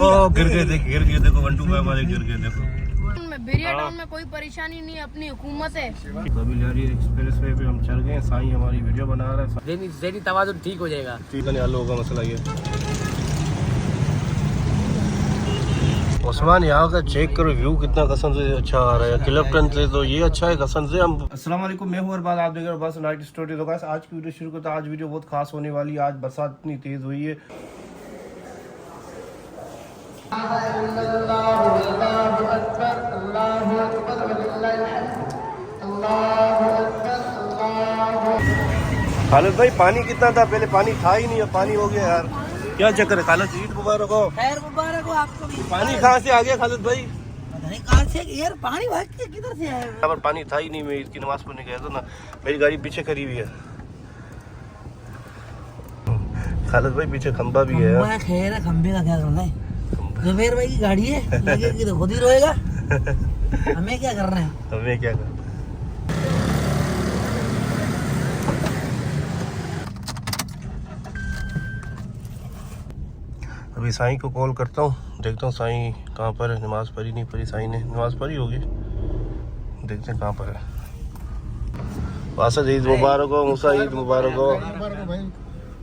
गिर गए देखो 1 2 5 वाले गिर गए देखो। बेरिया टाउन में कोई परेशानी नहीं, अपनी हुकूमत है। अभी लहरी एक्सप्रेस वे पे हम चल गए, साईं हमारी वीडियो बना रहा है। ज़हनी तवाज़ुन ठीक हो जाएगा। ठीक है, हल होगा मसला ये। उस्मान यहाँ का चेक करो, व्यू कितना कसम से अच्छा आ रहा है। क्लिफ्टन से तो ये अच्छा है, कसम से। हम अस्सलाम वालेकुम, मैं हूं अरबाज, आप देख रहे हो बस नाइट स्टोरी। तो गाइस आज की वीडियो शुरू करते हैं। आज वीडियो बहुत खास होने वाली है। आज बरसात इतनी तेज हुई है। खालिद भाई पानी कितना था पहले? पानी था ही नहीं, अब पानी हो गया यार। क्या चक्कर है खालिद? ईद मुबारक हो। खैर मुबारक हो आपको भी। पानी कहाँ से आ गया खालिद भाई? कहाँ से यार पानी किधर से आया? यहाँ पर पानी था ही नहीं। मैं ईद की नमाज पढ़ने गया था ना, मेरी गाड़ी पीछे खड़ी हुई है। खालिद भाई पीछे खंबा भी है। खैर है, खंबे का क्या करना है? जुबैर भाई की गाड़ी है, लगेगी तो खुद ही रोएगा। हमें क्या करना है? हमें क्या करना? अभी साईं को कॉल करता हूँ, देखता हूँ साईं कहाँ पर है। नमाज पढ़ी नहीं पढ़ी? साईं ने नमाज पढ़ी होगी, देखते हैं कहाँ पर है। वासद ईद मुबारक हो। मूसा ईद मुबारक हो।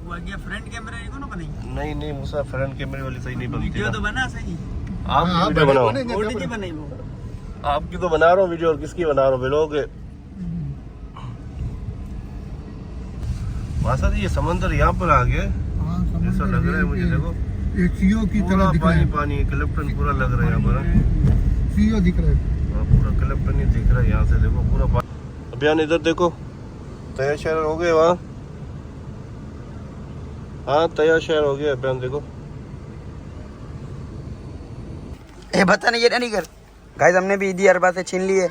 फ्रंट कैमरा नहीं नहीं मूसा फ्रंट कैमरे वाली सही नहीं बनती। वीडियो तो बना सही। आप वीडियो बनाओ। बनाई वो आपकी तो बना रहा हूँ वीडियो, और किसकी बना रहा हूँ? व्लॉग। वासद ये समंदर यहाँ पर आ गया, ऐसा लग रहा है मुझे। देखो सीओ की तरह दिख रहा पानी है। पानी क्लिफ्टन पूरा लग रहा है यहाँ पर। सीओ दिख रहा है। पूरा क्लिफ्टन ही दिख रहा है यहाँ से। देखो पूरा पानी। अभियान इधर देखो, तैयार शहर हो गए वहाँ। हाँ तैयार शहर हो गया अभियान, देखो। ए बता नहीं, ये नहीं कर। गाइस हमने भी ईदी अरबा से छीन लिए।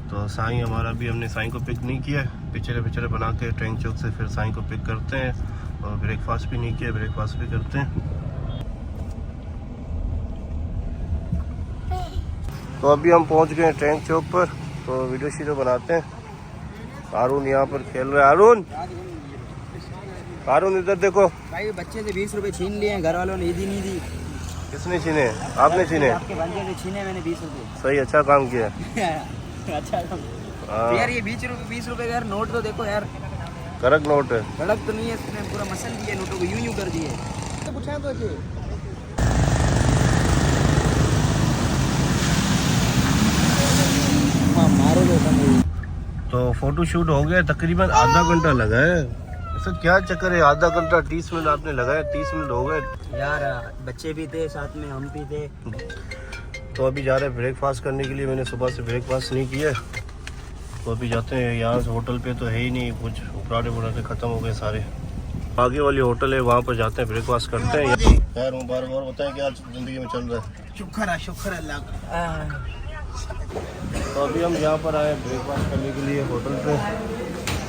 तो साईं हमारा भी, हमने साईं को पिक नहीं किया। पिछले बना के टैंक चौक से फिर साईं को पिक करते हैं। और ब्रेकफास्ट भी नहीं किया, ब्रेकफास्ट भी करते हैं। तो अभी हम पहुंच गए टैंक चौक पर, तो वीडियो शीडियो बनाते हैं। हारून यहाँ पर खेल रहे हैं। हारून इधर देखो। भाई बच्चे से 20 रुपए छीन लिए हैं, घर वालों ने ईदी नहीं दी। किसने छीने? आपने छीने? आपके बंदे से छीने मैंने 20 रुपए। सही, अच्छा काम किया। अच्छा तो यार ये 20 रुपए का यार नोट तो देखो यार, कड़क नोट है। कड़क तो नहीं है, इसने पूरा मसल दिया नोटों को, यूं कर दिए। तो पूछा तो जी मारो तो फोटो शूट हो गया, तकरीबन आधा घंटा लगा है। ऐसा क्या चक्कर है? आधा घंटा 30 मिनट आपने लगाया, 30 मिनट हो गए यार। बच्चे भी थे साथ में, हम भी थे। तो अभी जा रहे हैं ब्रेकफास्ट करने के लिए। मैंने सुबह से ब्रेकफास्ट नहीं किया, तो अभी जाते हैं। यहाँ से होटल पे तो है ही नहीं कुछ, पराठे ख़त्म हो गए सारे। आगे वाली होटल है, वहाँ पर जाते हैं, ब्रेकफास्ट करते हैं। खैर मुबारक। और बताएं क्या ज़िंदगी में चल रहा है? शुक्र अल्लाह का। तो अभी हम यहाँ पर आए ब्रेकफास्ट करने के लिए होटल पे।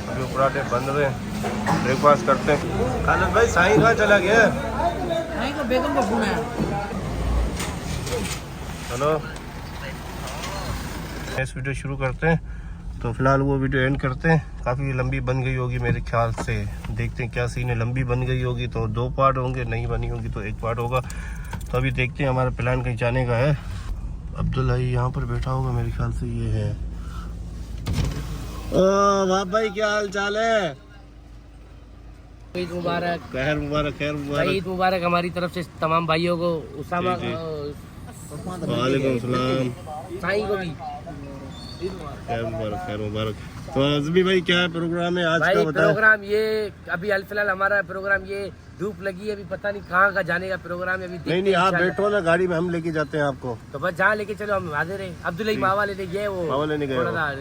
अभी पराठे बन रहे हैं, ब्रेकफास्ट करते हैं। खालिद भाई साईं कहाँ चला गया? नहीं को बेगम का फोन आया। हेलो, इस वीडियो शुरू करते हैं। तो फिलहाल वो वीडियो एंड करते हैं। काफ़ी लंबी बन गई होगी मेरे ख्याल से, देखते हैं क्या सीन है। लंबी बन गई होगी तो 2 पार्ट होंगे, नहीं बनी होगी तो 1 पार्ट होगा। तो अभी देखते हैं, हमारा प्लान कहीं जाने का है। अब्दुल्ला यहाँ पर बैठा होगा मेरे ख्याल से, ये है। ओ वाह भाई, क्या हाल चाल है? ईद मुबारक। खैर मुबारक, खैर मुबारक। ईद मुबारक हमारी तरफ से तमाम भाइयों को। उसामा वालेकुम सलाम। साईं को भी खैर मुबारक, खैर मुबारक। तो अज़मी भाई क्या प्रोग्राम है आज का? भाई बताओ। प्रोग्राम ये अभी फिलहाल हमारा प्रोग्राम ये धूप लगी है, अभी पता नहीं कहाँ का जाने का प्रोग्राम है। अभी नहीं आप बैठो ना गाड़ी में, हम लेके जाते हैं आपको। तो बस जहाँ लेके चलो, हम हाजिर हैं। अब्दुल्ला मावा लेने गए, वो मावा लेने गए थोड़ा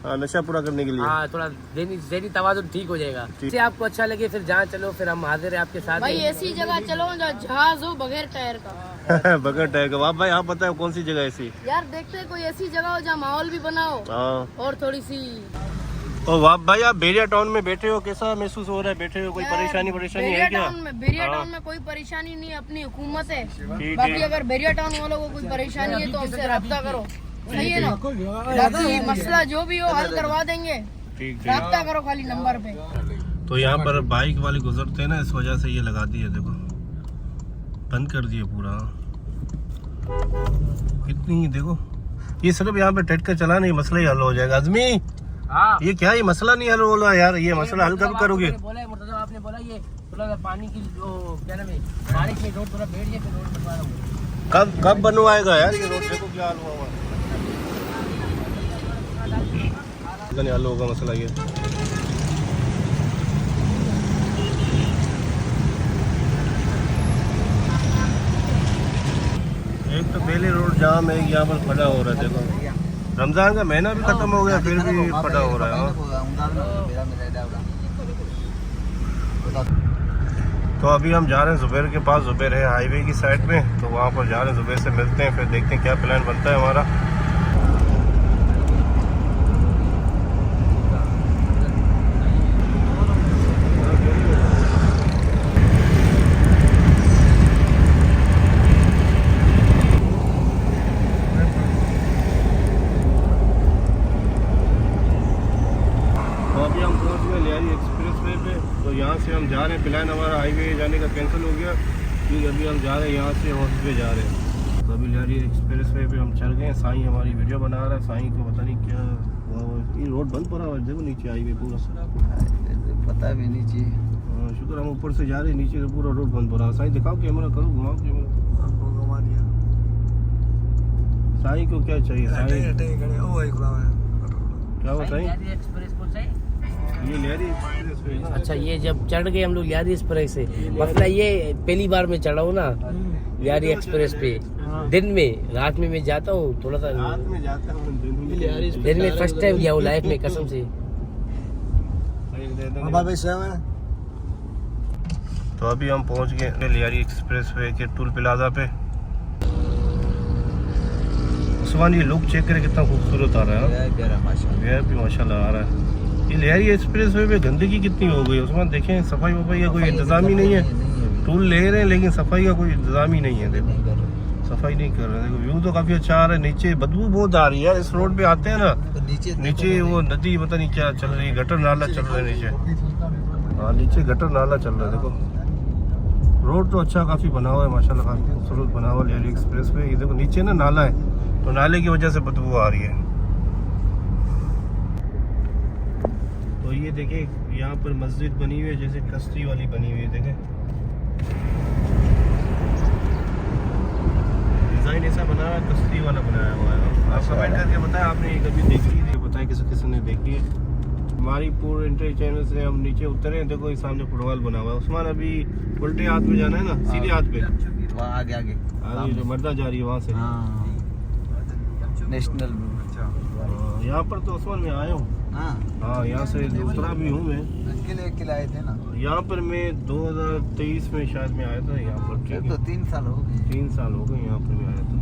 हाँ, नशा पूरा करने के लिए। हाँ थोड़ा ज़हनी तवाज़ुन ठीक हो जाएगा। इससे आपको अच्छा लगे फिर जहाँ चलो, फिर हम हाजिर हैं आपके साथ। भाई ऐसी जगह चलो जहाँ जहाज हो बगैर टायर का। बगैर टायर का। आप भाई आप बताओ कौन सी जगह ऐसी? यार देखते हैं कोई ऐसी जगह हो जहाँ माहौल भी बना हो हाँ। और थोड़ी सी। और वाह भाई, आप बेरिया टाउन में बैठे हो, कैसा महसूस हो रहा है? बैठे हो, कोई परेशानी है क्या? बेरिया हाँ। टाउन में कोई परेशानी नहीं है, अपनी हुकूमत है। ठीक बाकी है। अगर बेरिया टाउन वालों को कोई परेशानी है तो हमसे रब्ता करो, सही है ना? बाकी मसला जो भी हो हल करवा देंगे। ठीक राब्ता करो खाली नंबर पे। तो यहाँ पर बाइक वाले गुजरते हैं ना, इस वजह से ये लगा दी है, देखो बंद कर दिए पूरा। कितनी देखो, ये सिर्फ यहाँ पे टेट का चला नहीं, मसला ही हल हो जाएगा। आदमी ये क्या, ये मसला नहीं हल हो रहा यार, ये मसला हल कब करोगे? आपने बोला ये थोड़ा पानी की जो क्या नाम है, बारिश में रोड थोड़ा बैठ जाए, फिर रोड बनवा रहा हूँ। कब बनवाएगा यार ये रोड? देखो क्या हाल हुआ है, हल होगा मसला ये। एक तो पहले रोड जाम है, यहाँ पर खड़ा हो रहा है, देखो रमजान का महीना भी खत्म हो गया फिर भी खड़ा हो रहा है। तो अभी हम जा रहे हैं जुबैर के पास, जुबैर है हाईवे की साइड में, तो वहाँ पर जा रहे हैं, जुबैर से मिलते हैं, फिर देखते हैं क्या प्लान बनता है हमारा। तो यहाँ से हम जा रहे हैं, प्लान हमारा हाईवे जाने का कैंसिल हो गया, क्योंकि अभी हम जा रहे हैं यहाँ से हॉस्पिटल जा रहे हैं। तो अभी लियारी एक्सप्रेस वे पे हम चल गए हैं, साईं हमारी वीडियो बना रहा है, साईं को पता नहीं क्या हुआ, ये रोड बंद पड़ा हुआ है, देखो नीचे हाईवे पूरा पता भी नहीं चाहिए। हाँ शुक्र, हम ऊपर से जा रहे हैं, नीचे से पूरा रोड बंद पड़ा है। साईं दिखाओ कैमरा, करो घुमाओ कैमरा, घुमा दिया। साईं को क्या चाहिए? साईं क्या हुआ साईं? एक्सप्रेस को चाहिए। ये लियारी एक्सप्रेस वे है। अच्छा, ये जब चढ़ गए हम लोग लियारी एक्सप्रेस से, मसला ये पहली बार मैं चढ़ा हूँ ना लियारी एक्सप्रेस पे, दिन में, रात में मैं जाता हूँ थोड़ा सा, रात में जाता हूँ, दिन में फर्स्ट टाइम गया हूँ लाइफ में कसम से। तो अभी हम पहुंच गए लियारी एक्सप्रेस वे के टोल प्लाजा पे। उस्मान ये लुक चेक करे, कितना खूबसूरत आ रहा है, भी माशाल्लाह आ रहा है। ये लियारी एक्सप्रेस वे पे गंदगी कितनी हो गई उस्मान, देखें सफाई वफाई का कोई इंतजाम ही नहीं है। टूल ले रहे हैं लेकिन सफाई का कोई इंतजाम ही नहीं है, देखो सफाई नहीं कर रहे हैं। देखो व्यू तो काफी अच्छा आ रहा है, नीचे बदबू बहुत आ रही है। इस रोड पे आते हैं ना, नीचे वो नदी पता नहीं क्या चल रही है, गटर नाला चल रहा है नीचे। हाँ नीचे गटर नाला चल रहा है, देखो रोड तो अच्छा काफी बना हुआ है माशाल्लाह, काफी खूबसूरत बना हुआ लियारी एक्सप्रेस वे। ये देखो नीचे ना नाला है, तो नाले की वजह से बदबू आ रही है। तो ये देखें यहाँ पर मस्जिद बनी हुई है, जैसे कश्ती वाली बनी हुई है, देखें डिजाइन ऐसा बना हुआ है, कश्ती वाला बनाया हुआ है। आप कमेंट करके बताएं आपने ये कभी देखी है, बताएं किसी ने देखी है। हमारी पूरे इंटरनेट चैनल से हम नीचे उतरे हैं, देखो इस सामने फुटबॉल बना हुआ है। उस्मान अभी उल्टे हाथ में जाना है ना, सीधे हाथ पे, आगे आगे आगे जो मर्दा जा रही है वहाँ से। नेशनल यहाँ पर तो उस्मान मैं आया हूँ, हाँ यहाँ से उतरा भी हूँ मैं। किले आए थे ना यहाँ पर मैं 2023 में शायद मैं आया था यहाँ पर, ठीक है, तो 3 साल हो गए, 3 साल हो गए यहाँ पर मैं आया था।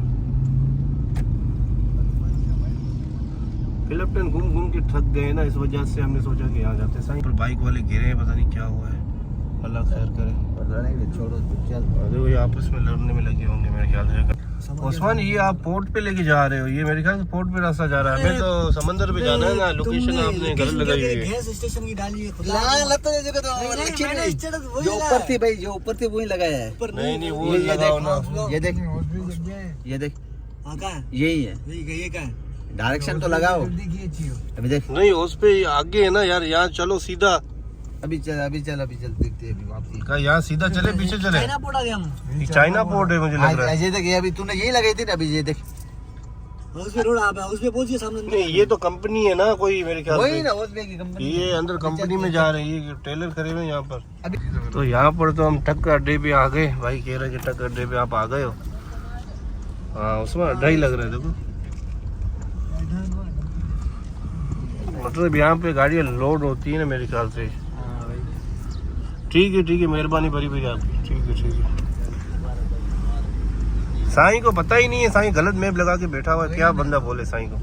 क्लिफ्टन घूम घूम के थक गए ना, इस वजह से हमने सोचा कि यहाँ जाते हैं। पर बाइक वाले गिरे हैं, पता नहीं क्या हुआ है, अल्लाह खैर करे। लड़ेंगे छोड़ो चल, देखो ये आपस में लड़ने में लगे होंगे मेरे ख्याल से। उस्मान ये आप पोर्ट पे लेके जा रहे हो, ये मेरे ख्याल से पोर्ट पे रास्ता जा रहा है, हमें तो समंदर पे जाना है ना। लोकेशन आपने गलत लगाई हुई है। गैस स्टेशन की डाली है, जो ऊपर थी भाई, जो ऊपर थी वही लगाया है। नहीं वो लगाओ ना, ये देख, ये देख, यही है, ये क्या है, डायरेक्शन तो लगाओ। अभी देख, नहीं उस पे आगे है ना यार, यहाँ चलो सीधा, अभी चल देखते हैं अभी वापसी। क्या यहाँ सीधा चले पीछे चले? चाइना पोर्ट आ गया हम, ये चाइना पोर्ट है मुझे लग रहा है। ये देख, ये अभी तूने यही लगाई थी ना, अभी ये देख उसपे रोड आप है, उसपे पहुंचिए सामने। नहीं ये तो कंपनी है ना कोई, मेरे ख्याल वही से ना उसपे की कंपनी, ये अंदर कंपनी में जा रही है, टेलर खड़े हुए यहाँ पर। अभी तो यहाँ पर तो हम टक्कर अड्डे पे आ गए, भाई कह रहे कि टक्कर अड्डे पे आप आ गए हो। हाँ उसमें अड्डा ही लग रहा है, देखो मतलब यहाँ पे गाड़ियाँ लोड होती है ना मेरे ख्याल से। ठीक है मेहरबानी बड़ी भैया आपकी, ठीक है। साईं को पता ही नहीं है, साईं गलत मैप लगा के बैठा हुआ है, क्या बंदा बोले साईं को।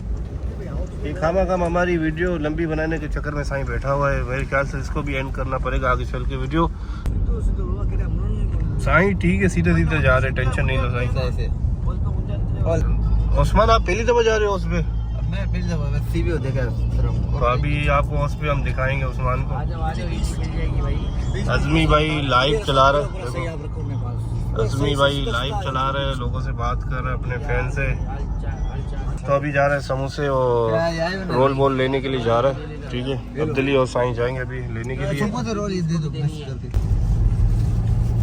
ये खामा हमारी वीडियो लंबी बनाने के चक्कर में साईं बैठा हुआ है, मेरे ख्याल से इसको भी एंड करना पड़ेगा आगे चल के वीडियो। साईं ठीक है, सीधे जा रहे, टेंशन नहीं लो साईं। उस्मान आप पहली दफा जा रहे हो उस पे? मैं फिर जब सीवी देखा तो अभी आपको उस पे हम दिखाएंगे उस्मान को। आ जाओ इजी मिल जाएगी भाई। अजमी भाई लाइव चला रहे हैं, सही देखो आप रखो मेरे पास। अजमी भाई लाइव चला रहे हैं, लोगों से बात कर रहे हैं अपने फैन से। तो अभी जा रहे हैं समोसे और रोल बोल लेने के लिए जा रहे हैं, ठीक है। अब्दुली और साईं जाएंगे अभी लेने के लिए। समोसे रोल ये दे दो मिक्स करके।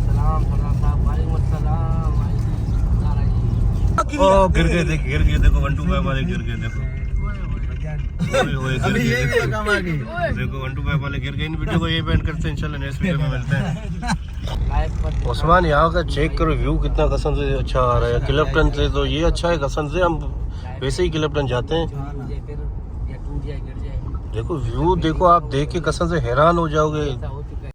सलाम साहब, वालेकुम अस्सलाम। ओ गिर गए देखो 125 वाले गिर गए देखो। ओए ओए गिर अभी ये गए भी काम आ गई। देखो 125 वाले गिर गए। इन वीडियो को ये बैंड करते हैं, इंशाल्लाह नेक्स्ट वीडियो में मिलते हैं। लाइव पर उस्मान यहाँ का चेक करो, व्यू कितना कसम से अच्छा आ रहा है। क्लिफ्टन से तो ये अच्छा है, कसम से हम वैसे ही क्लिफ्टन जाते हैं। फिर या टूट जाए गिर जाए देखो व्यू देखो, आप देख के कसम से हैरान हो जाओगे। ऐसा हो